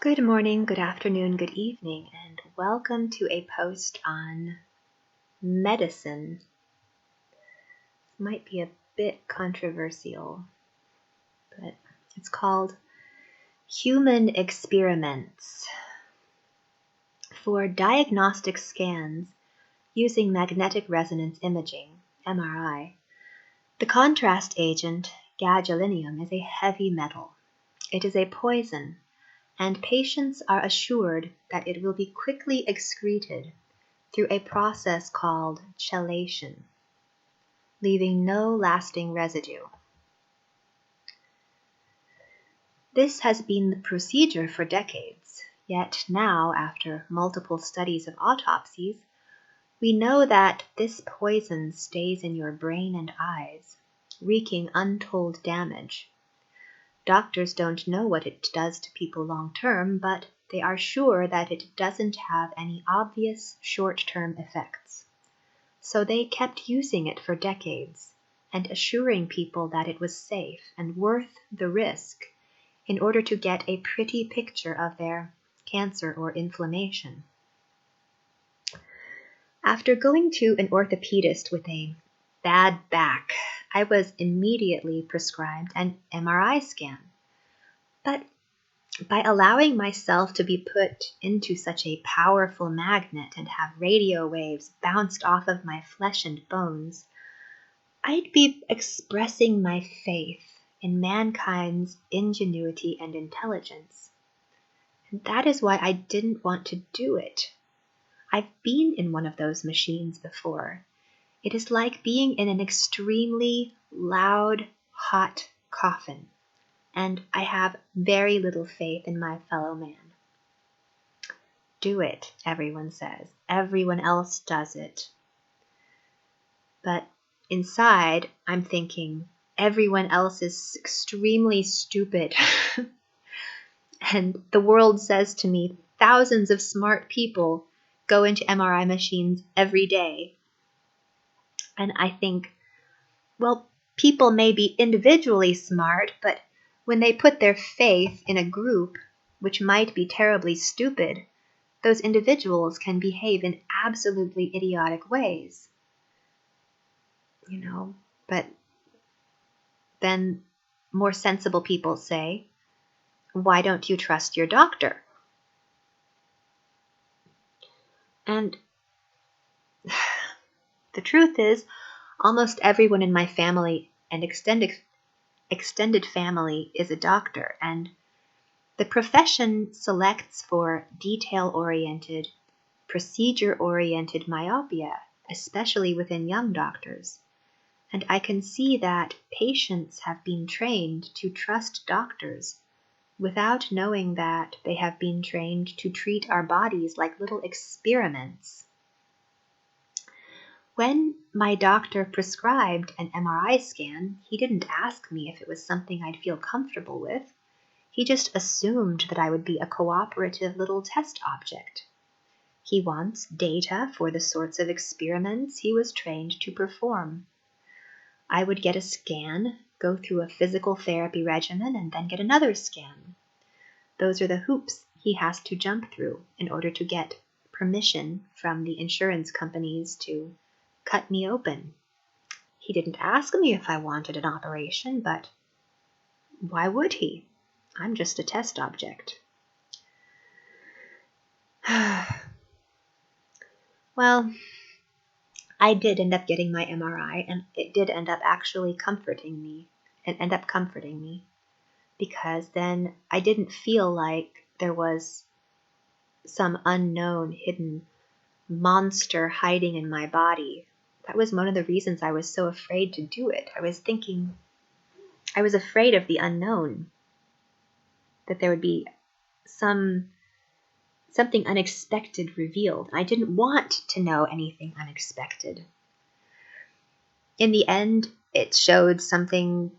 Good morning, good afternoon, good evening, and welcome to a post on medicine. Might be a bit controversial, but it's called Human Experiments. For diagnostic scans using magnetic resonance imaging, MRI, the contrast agent gadolinium is a heavy metal. It is a poison, and patients are assured that it will be quickly excreted through a process called chelation, leaving no lasting residue. This has been the procedure for decades, yet now, after multiple studies of autopsies, we know that this poison stays in your brain and eyes, wreaking untold damage. Doctors don't know what it does to people long term, but they are sure that it doesn't have any obvious short-term effects. So they kept using it for decades and assuring people that it was safe and worth the risk in order to get a pretty picture of their cancer or inflammation. After going to an orthopedist with a bad back, I was immediately prescribed an MRI scan. But by allowing myself to be put into such a powerful magnet and have radio waves bounced off of my flesh and bones, I'd be expressing my faith in mankind's ingenuity and intelligence. And that is why I didn't want to do it. I've been in one of those machines before. It is like being in an extremely loud, hot coffin, and I have very little faith in my fellow man. Do it, everyone says. Everyone else does it. But inside, I'm thinking, everyone else is extremely stupid. And the world says to me, thousands of smart people go into MRI machines every day. And I think, well, people may be individually smart, but when they put their faith in a group, which might be terribly stupid, those individuals can behave in absolutely idiotic ways. But then more sensible people say, why don't you trust your doctor? And the truth is, almost everyone in my family and extended family is a doctor, and the profession selects for detail-oriented, procedure-oriented myopia, especially within young doctors. And I can see that patients have been trained to trust doctors without knowing that they have been trained to treat our bodies like little experiments. When my doctor prescribed an MRI scan, he didn't ask me if it was something I'd feel comfortable with. He just assumed that I would be a cooperative little test object. He wants data for the sorts of experiments he was trained to perform. I would get a scan, go through a physical therapy regimen, and then get another scan. Those are the hoops he has to jump through in order to get permission from the insurance companies to cut me open. He didn't ask me if I wanted an operation, but why would he? I'm just a test object. Well, I did end up getting my MRI, and it did end up actually comforting me, because then I didn't feel like there was some unknown hidden monster hiding in my body. That was one of the reasons I was so afraid to do it. I was afraid of the unknown, that there would be something unexpected revealed. I didn't want to know anything unexpected. In the end, it showed something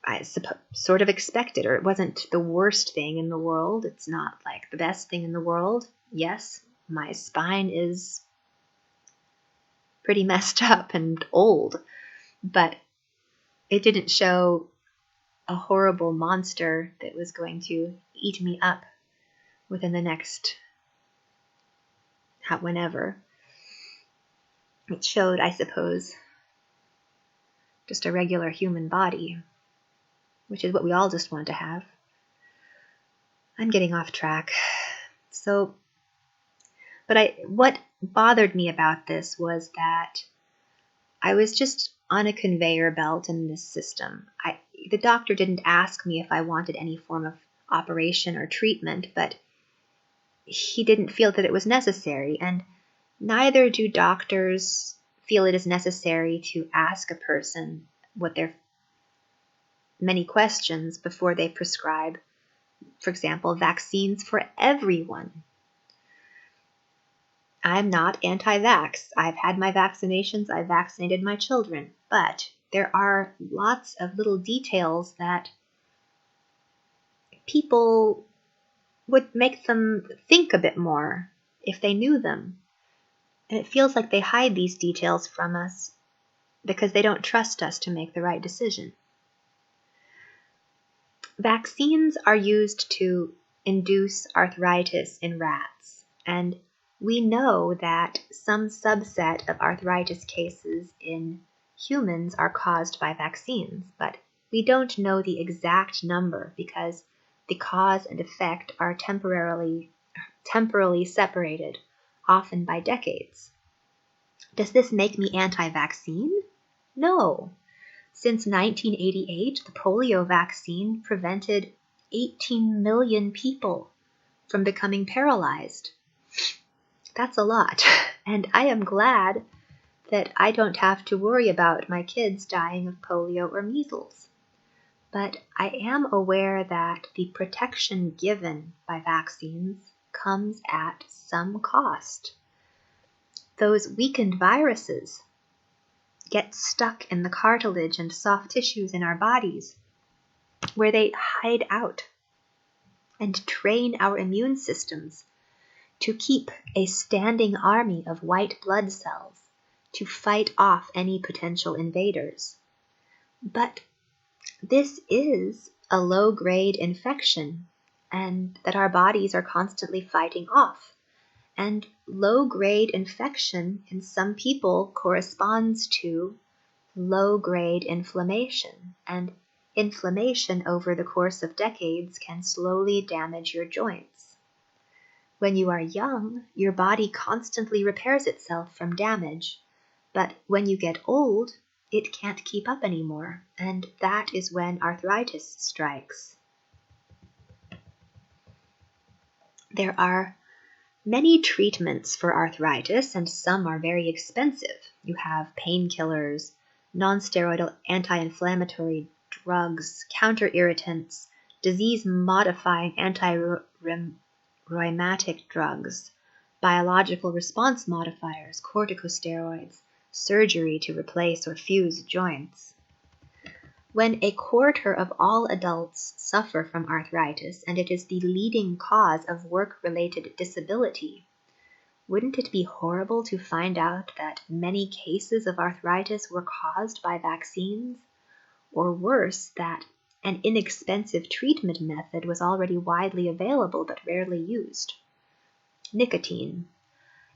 I sort of expected, or it wasn't the worst thing in the world. It's not like the best thing in the world. Yes, my spine is pretty messed up and old, but it didn't show a horrible monster that was going to eat me up. within the next whenever. It showed, I suppose, just a regular human body, which is what we all just want to have. I'm getting off track. What bothered me about this was that I was just on a conveyor belt in this system. The doctor didn't ask me if I wanted any form of operation or treatment, but he didn't feel that it was necessary, and neither do doctors feel it is necessary to ask a person what their many questions before they prescribe, for example, vaccines for everyone. I'm not anti-vax. I've had my vaccinations. I've vaccinated my children. But there are lots of little details that people would make them think a bit more if they knew them. And it feels like they hide these details from us because they don't trust us to make the right decision. Vaccines are used to induce arthritis in rats, and we know that some subset of arthritis cases in humans are caused by vaccines, but we don't know the exact number because the cause and effect are temporally separated, often by decades. Does this make me anti-vaccine? No. Since 1988, the polio vaccine prevented 18 million people from becoming paralyzed. That's a lot, and I am glad that I don't have to worry about my kids dying of polio or measles. But I am aware that the protection given by vaccines comes at some cost. Those weakened viruses get stuck in the cartilage and soft tissues in our bodies, where they hide out and train our immune systems to keep a standing army of white blood cells to fight off any potential invaders. But this is a low-grade infection, and that our bodies are constantly fighting off. And low-grade infection in some people corresponds to low-grade inflammation, and inflammation over the course of decades can slowly damage your joints. When you are young, your body constantly repairs itself from damage, but when you get old, it can't keep up anymore, and that is when arthritis strikes. There are many treatments for arthritis, and some are very expensive. You have painkillers, non-steroidal anti-inflammatory drugs, counter-irritants, disease-modifying anti-rheumatic drugs, biological response modifiers, corticosteroids, surgery to replace or fuse joints. When a quarter of all adults suffer from arthritis, and it is the leading cause of work-related disability, wouldn't it be horrible to find out that many cases of arthritis were caused by vaccines? Or worse, that an inexpensive treatment method was already widely available but rarely used? Nicotine,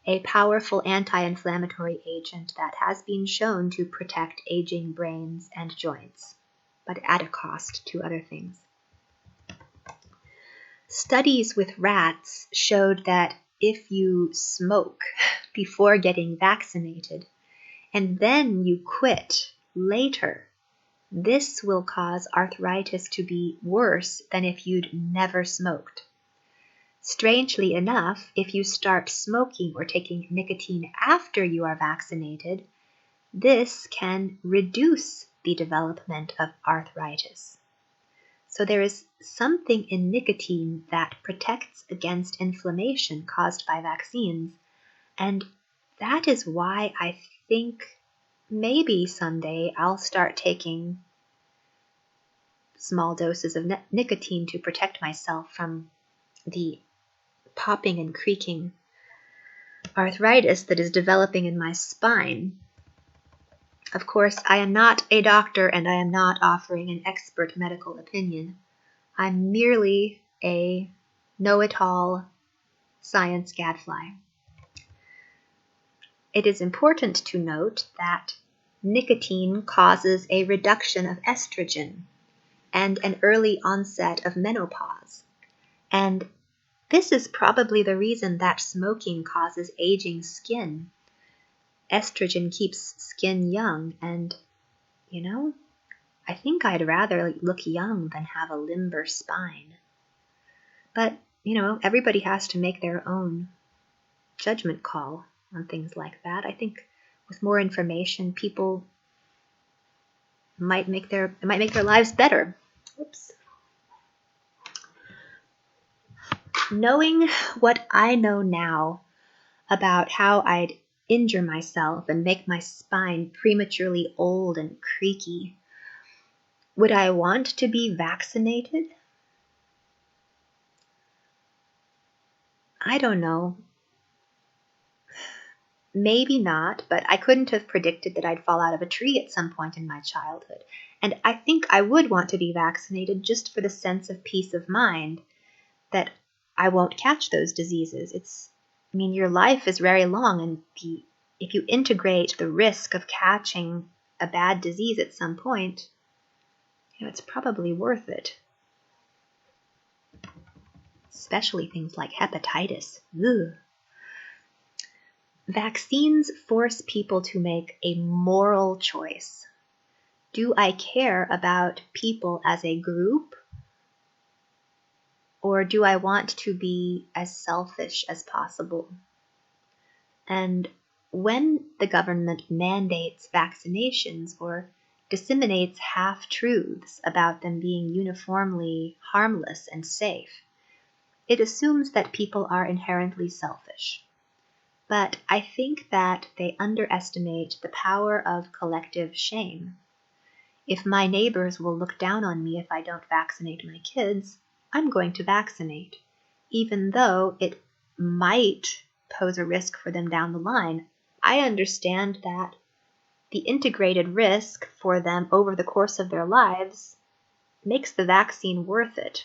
a powerful anti-inflammatory agent that has been shown to protect aging brains and joints, but at a cost to other things. Studies with rats showed that if you smoke before getting vaccinated and then you quit later, this will cause arthritis to be worse than if you'd never smoked. Strangely enough, if you start smoking or taking nicotine after you are vaccinated, this can reduce the development of arthritis. So there is something in nicotine that protects against inflammation caused by vaccines, and that is why I think maybe someday I'll start taking small doses of nicotine to protect myself from the popping and creaking arthritis that is developing in my spine. Of course, I am not a doctor and I am not offering an expert medical opinion. I'm merely a know-it-all science gadfly. It is important to note that nicotine causes a reduction of estrogen and an early onset of menopause. And this is probably the reason that smoking causes aging skin. Estrogen keeps skin young, and, I think I'd rather look young than have a limber spine. But, everybody has to make their own judgment call on things like that. I think with more information, people might make their lives better. Oops. Knowing what I know now about how I'd injure myself and make my spine prematurely old and creaky, would I want to be vaccinated? I don't know. Maybe not, but I couldn't have predicted that I'd fall out of a tree at some point in my childhood. And I think I would want to be vaccinated just for the sense of peace of mind that I won't catch those diseases. Your life is very long, and if you integrate the risk of catching a bad disease at some point, it's probably worth it. Especially things like hepatitis. Ugh. Vaccines force people to make a moral choice. Do I care about people as a group? Or do I want to be as selfish as possible? And when the government mandates vaccinations or disseminates half-truths about them being uniformly harmless and safe, it assumes that people are inherently selfish. But I think that they underestimate the power of collective shame. If my neighbors will look down on me if I don't vaccinate my kids, I'm going to vaccinate, even though it might pose a risk for them down the line. I understand that the integrated risk for them over the course of their lives makes the vaccine worth it.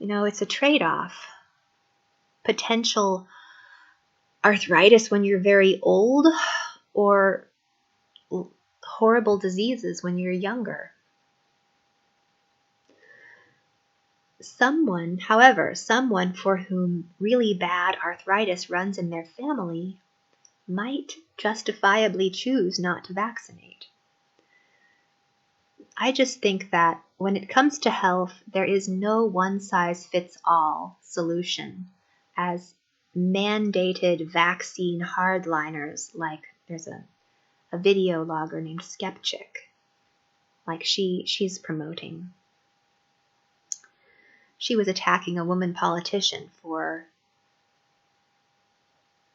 It's a trade-off. Potential arthritis when you're very old, or horrible diseases when you're younger. Someone for whom really bad arthritis runs in their family might justifiably choose not to vaccinate. I just think that when it comes to health, there is no one-size-fits-all solution, as mandated vaccine hardliners, like there's a video logger named Skepchick, like she's promoting. She was attacking a woman politician for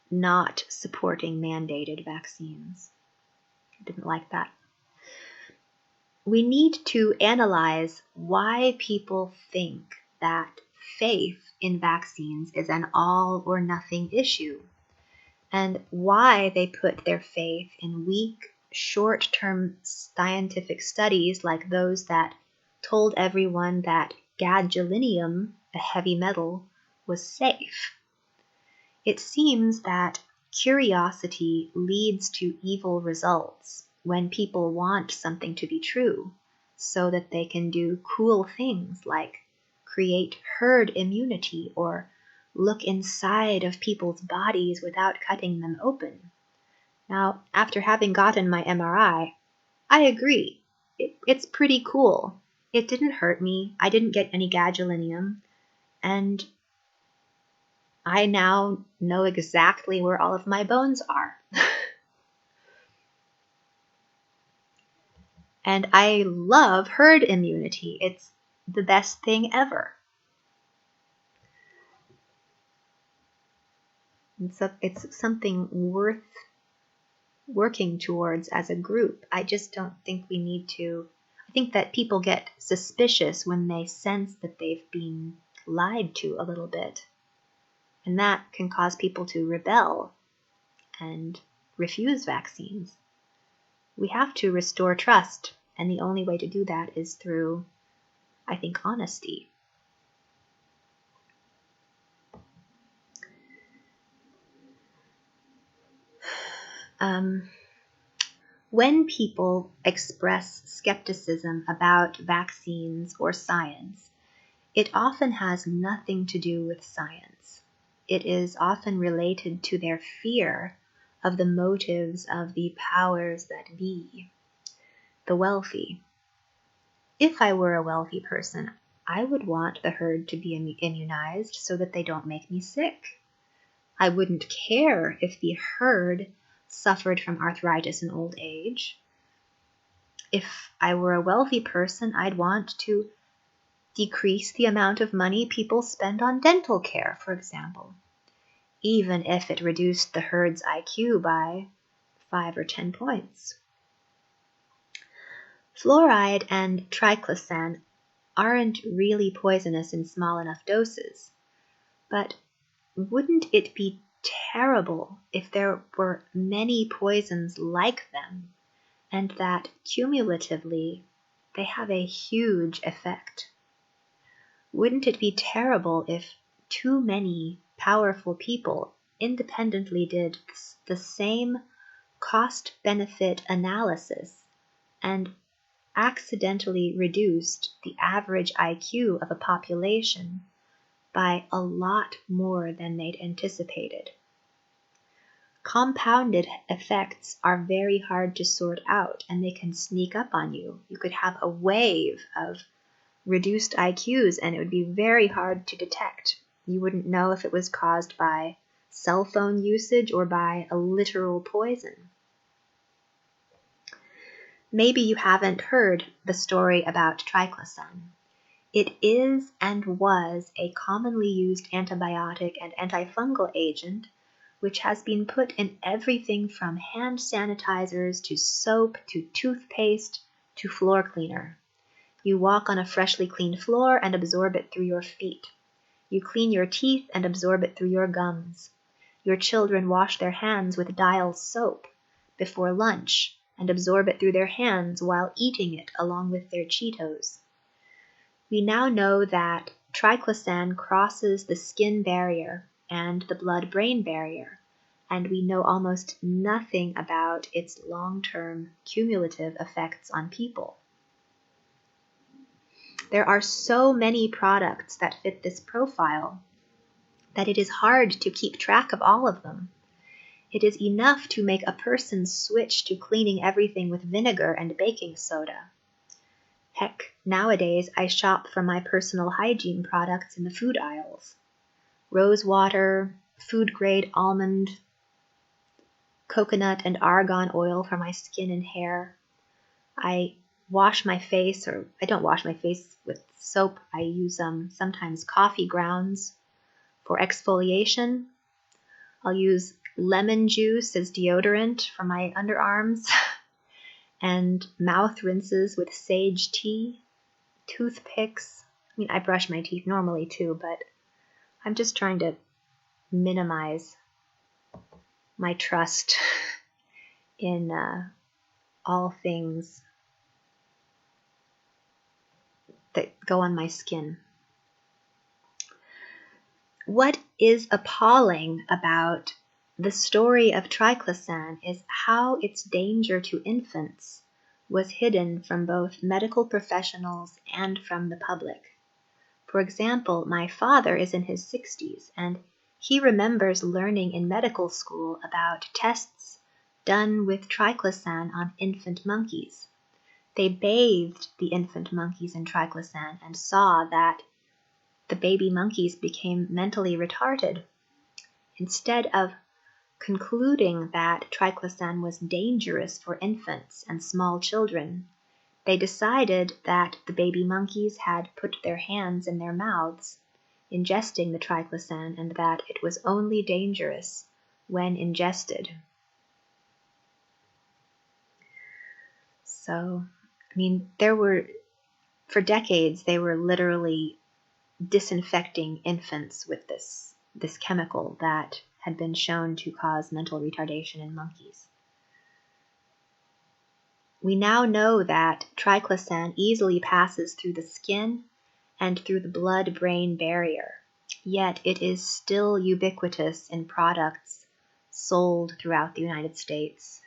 not supporting mandated vaccines. I didn't like that. We need to analyze why people think that faith in vaccines is an all or nothing issue, and why they put their faith in weak, short-term scientific studies like those that told everyone that gadolinium, a heavy metal, was safe. It seems that curiosity leads to evil results when people want something to be true, so that they can do cool things like create herd immunity or look inside of people's bodies without cutting them open. Now, after having gotten my MRI, I agree. It's pretty cool. It didn't hurt me. I didn't get any gadolinium. And I now know exactly where all of my bones are. And I love herd immunity. It's the best thing ever. It's something worth working towards as a group. I just don't think we need to. I think that people get suspicious when they sense that they've been lied to a little bit. And that can cause people to rebel and refuse vaccines. We have to restore trust, and the only way to do that is through, I think, honesty. When people express skepticism about vaccines or science, it often has nothing to do with science. It is often related to their fear of the motives of the powers that be, the wealthy. If I were a wealthy person, I would want the herd to be immunized so that they don't make me sick. I wouldn't care if the herd suffered from arthritis and old age. If I were a wealthy person, I'd want to decrease the amount of money people spend on dental care, for example, even if it reduced the herd's IQ by 5 or 10 points. Fluoride and triclosan aren't really poisonous in small enough doses, but wouldn't it be terrible if there were many poisons like them, and that cumulatively they have a huge effect? Wouldn't it be terrible if too many powerful people independently did the same cost-benefit analysis and accidentally reduced the average IQ of a population by a lot more than they'd anticipated? Compounded effects are very hard to sort out, and they can sneak up on you. You could have a wave of reduced IQs, and it would be very hard to detect. You wouldn't know if it was caused by cell phone usage or by a literal poison. Maybe you haven't heard the story about triclosan. It is and was a commonly used antibiotic and antifungal agent which has been put in everything from hand sanitizers to soap to toothpaste to floor cleaner. You walk on a freshly cleaned floor and absorb it through your feet. You clean your teeth and absorb it through your gums. Your children wash their hands with Dial soap before lunch and absorb it through their hands while eating it along with their Cheetos. We now know that triclosan crosses the skin barrier and the blood-brain barrier, and we know almost nothing about its long-term cumulative effects on people. There are so many products that fit this profile that it is hard to keep track of all of them. It is enough to make a person switch to cleaning everything with vinegar and baking soda. Heck, nowadays I shop for my personal hygiene products in the food aisles. Rose water, food-grade almond, coconut and argan oil for my skin and hair. I wash my face, or I don't wash my face with soap. I use sometimes coffee grounds for exfoliation. I'll use lemon juice as deodorant for my underarms and mouth rinses with sage tea, toothpicks. I mean, I brush my teeth normally too, but I'm just trying to minimize my trust in all things that go on my skin. What is appalling about the story of triclosan is how its danger to infants was hidden from both medical professionals and from the public. For example, my father is in his 60s, and he remembers learning in medical school about tests done with triclosan on infant monkeys. They bathed the infant monkeys in triclosan and saw that the baby monkeys became mentally retarded. Instead of concluding that triclosan was dangerous for infants and small children, they decided that the baby monkeys had put their hands in their mouths, ingesting the triclosan, and that it was only dangerous when ingested. So, I mean, for decades, they were literally disinfecting infants with this chemical that had been shown to cause mental retardation in monkeys. We now know that triclosan easily passes through the skin and through the blood-brain barrier, yet it is still ubiquitous in products sold throughout the United States.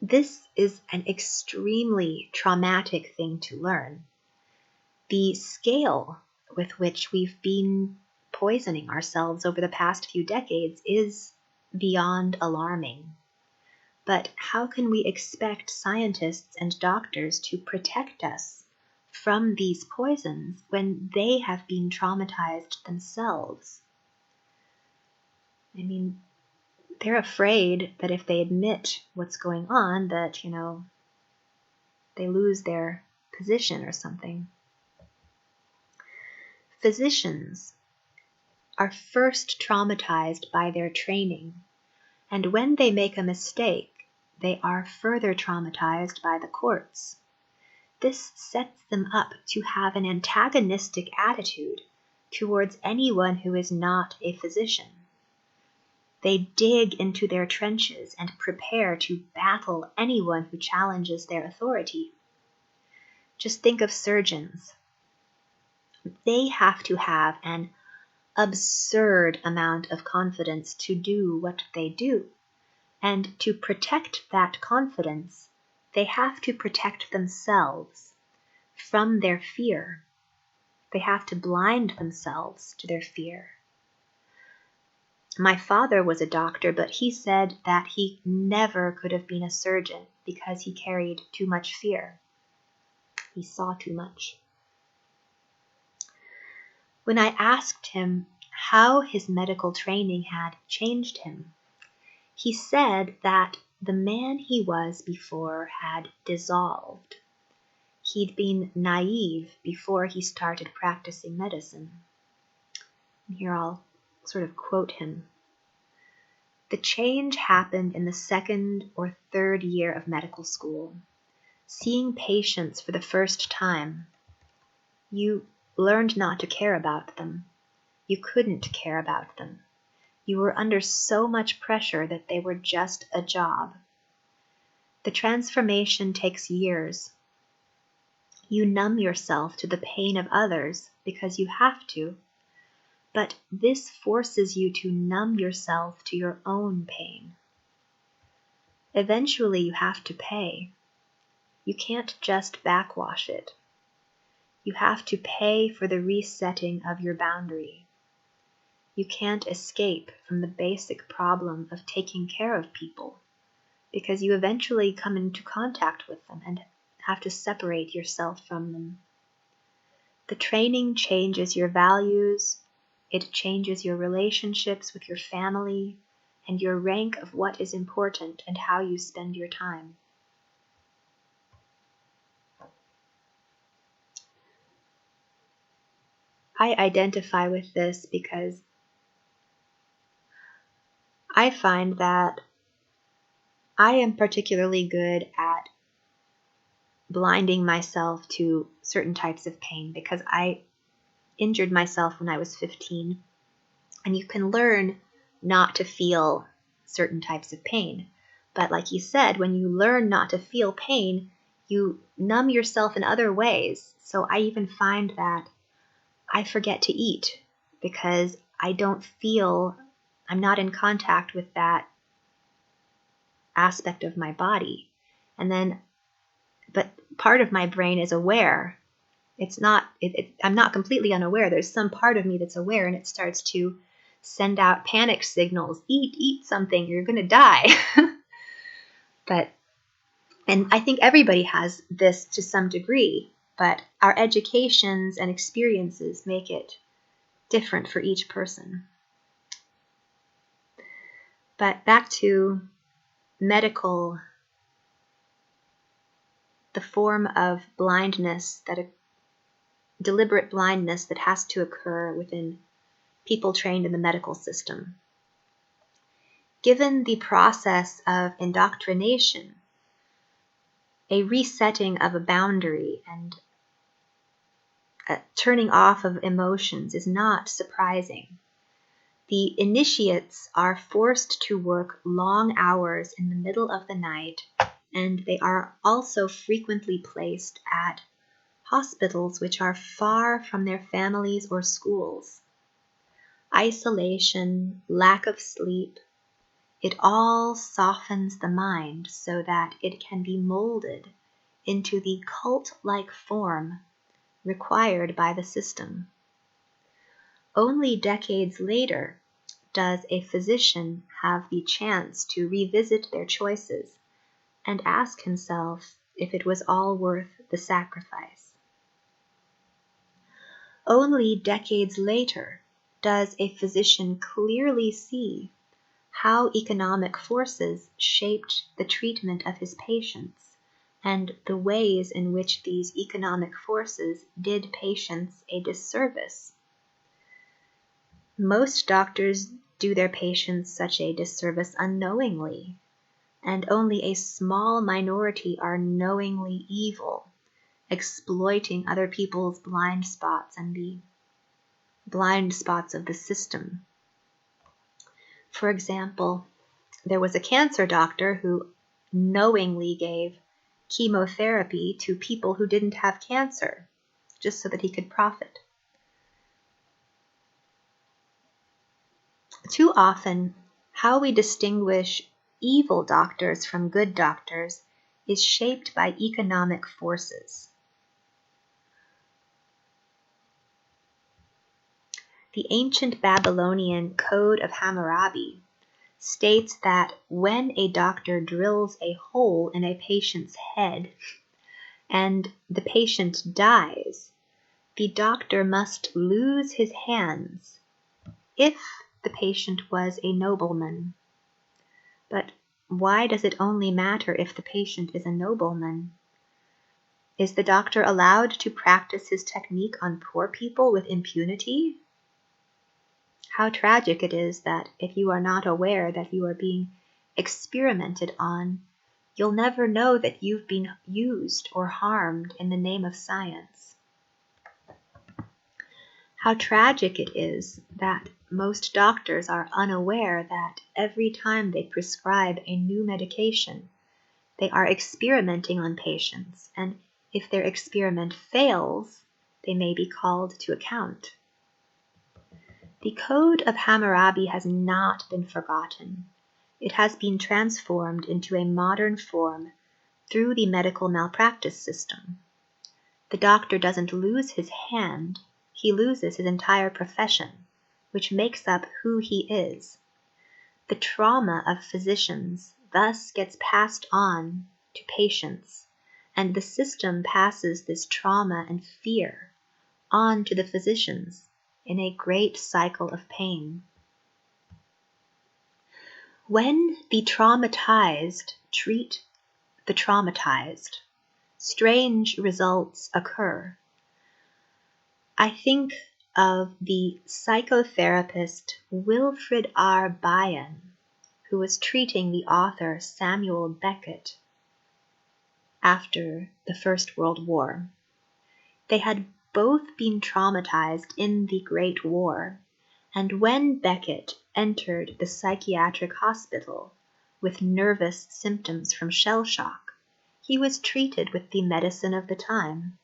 This is an extremely traumatic thing to learn. The scale with which we've been poisoning ourselves over the past few decades is beyond alarming. But how can we expect scientists and doctors to protect us from these poisons when they have been traumatized themselves? I mean, they're afraid that if they admit what's going on, that, they lose their position or something. Physicians are first traumatized by their training, and when they make a mistake, they are further traumatized by the courts. This sets them up to have an antagonistic attitude towards anyone who is not a physician. They dig into their trenches and prepare to battle anyone who challenges their authority. Just think of surgeons. They have to have an absurd amount of confidence to do what they do. And to protect that confidence, they have to protect themselves from their fear. They have to blind themselves to their fear. My father was a doctor, but he said that he never could have been a surgeon because he carried too much fear. He saw too much. When I asked him how his medical training had changed him, he said that the man he was before had dissolved. He'd been naive before he started practicing medicine. And here I'll sort of quote him. The change happened in the second or third year of medical school. Seeing patients for the first time, you learned not to care about them. You couldn't care about them. You were under so much pressure that they were just a job. The transformation takes years. You numb yourself to the pain of others because you have to, but this forces you to numb yourself to your own pain. Eventually you have to pay. You can't just backwash it. You have to pay for the resetting of your boundary. You can't escape from the basic problem of taking care of people because you eventually come into contact with them and have to separate yourself from them. The training changes your values, it changes your relationships with your family, and your rank of what is important and how you spend your time. I identify with this because I find that I am particularly good at blinding myself to certain types of pain because I injured myself when I was 15. And you can learn not to feel certain types of pain. But like you said, when you learn not to feel pain, you numb yourself in other ways. So I even find that I forget to eat because I'm not in contact with that aspect of my body. But part of my brain is aware. I'm not completely unaware. There's some part of me that's aware, and it starts to send out panic signals. Eat something, you're going to die. And I think everybody has this to some degree, but our educations and experiences make it different for each person. But back to the form of blindness, deliberate blindness that has to occur within people trained in the medical system. Given the process of indoctrination, a resetting of a boundary and a turning off of emotions is not surprising. The initiates are forced to work long hours in the middle of the night, and they are also frequently placed at hospitals which are far from their families or schools. isolation, lack of sleep, it all softens the mind so that it can be molded into the cult-like form required by the system. Only decades later does a physician have the chance to revisit their choices and ask himself if it was all worth the sacrifice. Only decades later does a physician clearly see how economic forces shaped the treatment of his patients and the ways in which these economic forces did patients a disservice. Most doctors do their patients such a disservice unknowingly, and only a small minority are knowingly evil, exploiting other people's blind spots and the blind spots of the system. For example, there was a cancer doctor who knowingly gave chemotherapy to people who didn't have cancer, just so that he could profit. Too often, how we distinguish evil doctors from good doctors is shaped by economic forces. The ancient Babylonian Code of Hammurabi states that when a doctor drills a hole in a patient's head and the patient dies, the doctor must lose his hands if the patient was a nobleman. But why does it only matter if the patient is a nobleman? Is the doctor allowed to practice his technique on poor people with impunity? How tragic it is that if you are not aware that you are being experimented on, you'll never know that you've been used or harmed in the name of science. How tragic it is that most doctors are unaware that every time they prescribe a new medication, they are experimenting on patients, and if their experiment fails, they may be called to account. The Code of Hammurabi has not been forgotten. It has been transformed into a modern form through the medical malpractice system. The doctor doesn't lose his hand, he loses his entire profession, which makes up who he is. The trauma of physicians thus gets passed on to patients, and the system passes this trauma and fear on to the physicians in a great cycle of pain. When the traumatized treat the traumatized, strange results occur. I think of the psychotherapist Wilfrid R. Bion, who was treating the author Samuel Beckett after the First World War. They had both been traumatized in the Great War, and when Beckett entered the psychiatric hospital with nervous symptoms from shell shock, he was treated with the medicine of the time: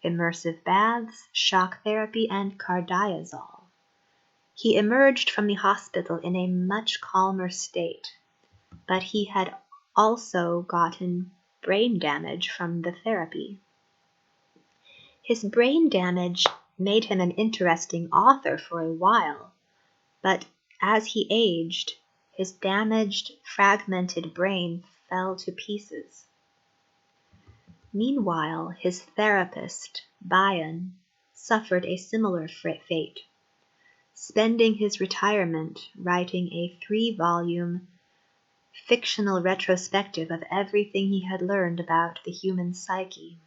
immersive baths, shock therapy, and cardiazol. He emerged from the hospital in a much calmer state, but he had also gotten brain damage from the therapy. His brain damage made him an interesting author for a while, but as he aged, his damaged, fragmented brain fell to pieces. Meanwhile, his therapist, Bion, suffered a similar fate, spending his retirement writing a 3-volume fictional retrospective of everything he had learned about the human psyche.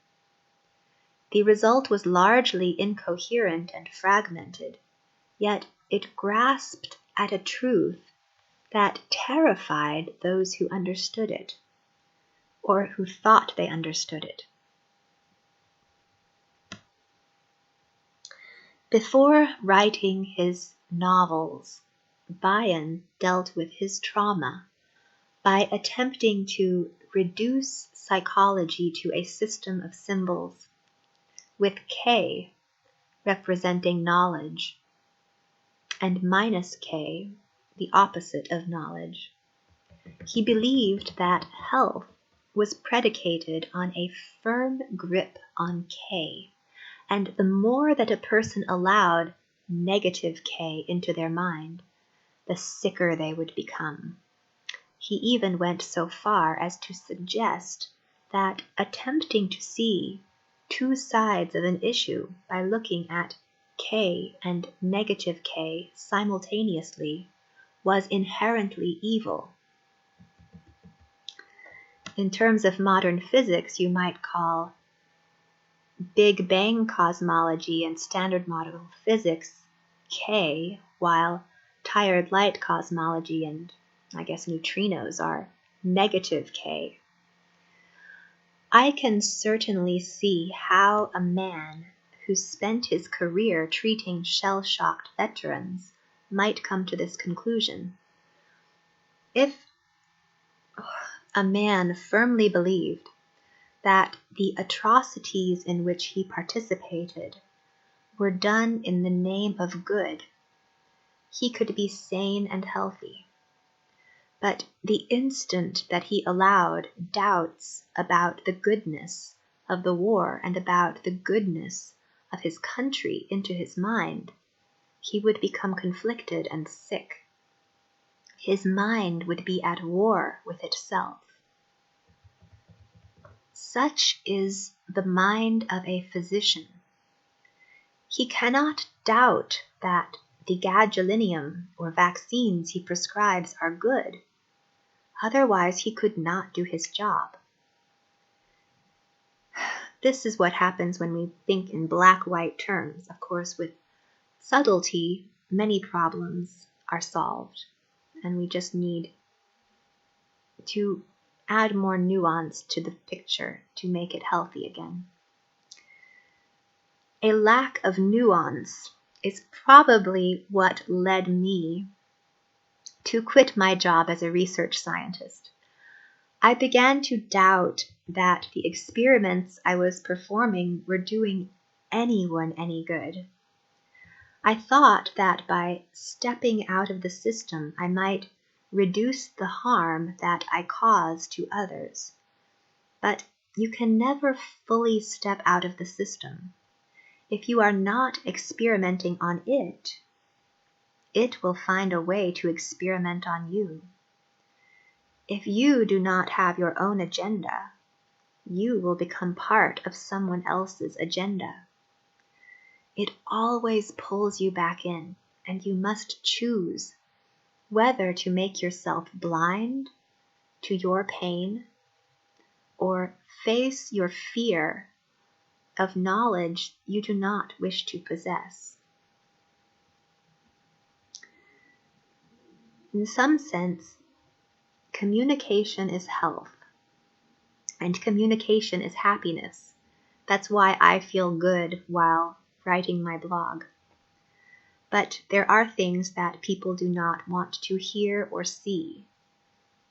The result was largely incoherent and fragmented, yet it grasped at a truth that terrified those who understood it, or who thought they understood it. Before writing his novels, Bion dealt with his trauma by attempting to reduce psychology to a system of symbols, with K representing knowledge. and minus K, the opposite of knowledge. He believed that health was predicated on a firm grip on K, and the more that a person allowed negative K into their mind, the sicker they would become. He even went so far as to suggest that attempting to see two sides of an issue by looking at K and negative K simultaneously was inherently evil. In terms of modern physics, you might call Big Bang cosmology and standard model physics K, while tired light cosmology and, I guess, neutrinos are negative K. I can certainly see how a man who spent his career treating shell-shocked veterans might come to this conclusion. If a man firmly believed that the atrocities in which he participated were done in the name of good, he could be sane and healthy. But the instant that he allowed doubts about the goodness of the war and about the goodness of his country into his mind, he would become conflicted and sick. His mind would be at war with itself. Such is the mind of a physician. He cannot doubt that the gadolinium or vaccines he prescribes are good. Otherwise, he could not do his job. This is what happens when we think in black-white terms. Of course, with subtlety, many problems are solved, and we just need to add more nuance to the picture to make it healthy again. A lack of nuance is probably what led me to quit my job as a research scientist. I began to doubt that the experiments I was performing were doing anyone any good. I thought that by stepping out of the system, I might reduce the harm that I cause to others. But you can never fully step out of the system. If you are not experimenting on it, it will find a way to experiment on you. If you do not have your own agenda, you will become part of someone else's agenda. It always pulls you back in, and you must choose whether to make yourself blind to your pain or face your fear of knowledge you do not wish to possess. In some sense, communication is health, and communication is happiness. That's why I feel good while writing my blog. But there are things that people do not want to hear or see,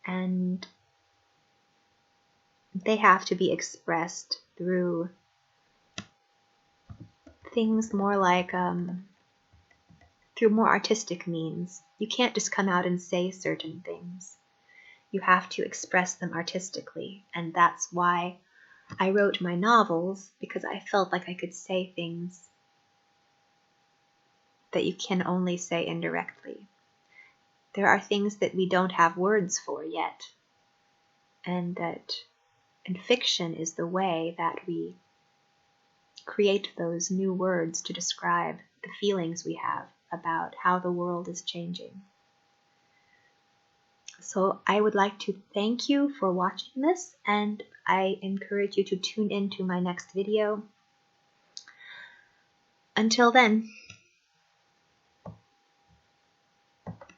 and they have to be expressed through things more like through more artistic means. You can't just come out and say certain things. You have to express them artistically, and that's why I wrote my novels, because I felt like I could say things that you can only say indirectly. There are things that we don't have words for yet, and fiction is the way that we create those new words to describe the feelings we have about how the world is changing. So I would like to thank you for watching this, and I encourage you to tune in to my next video. Until then.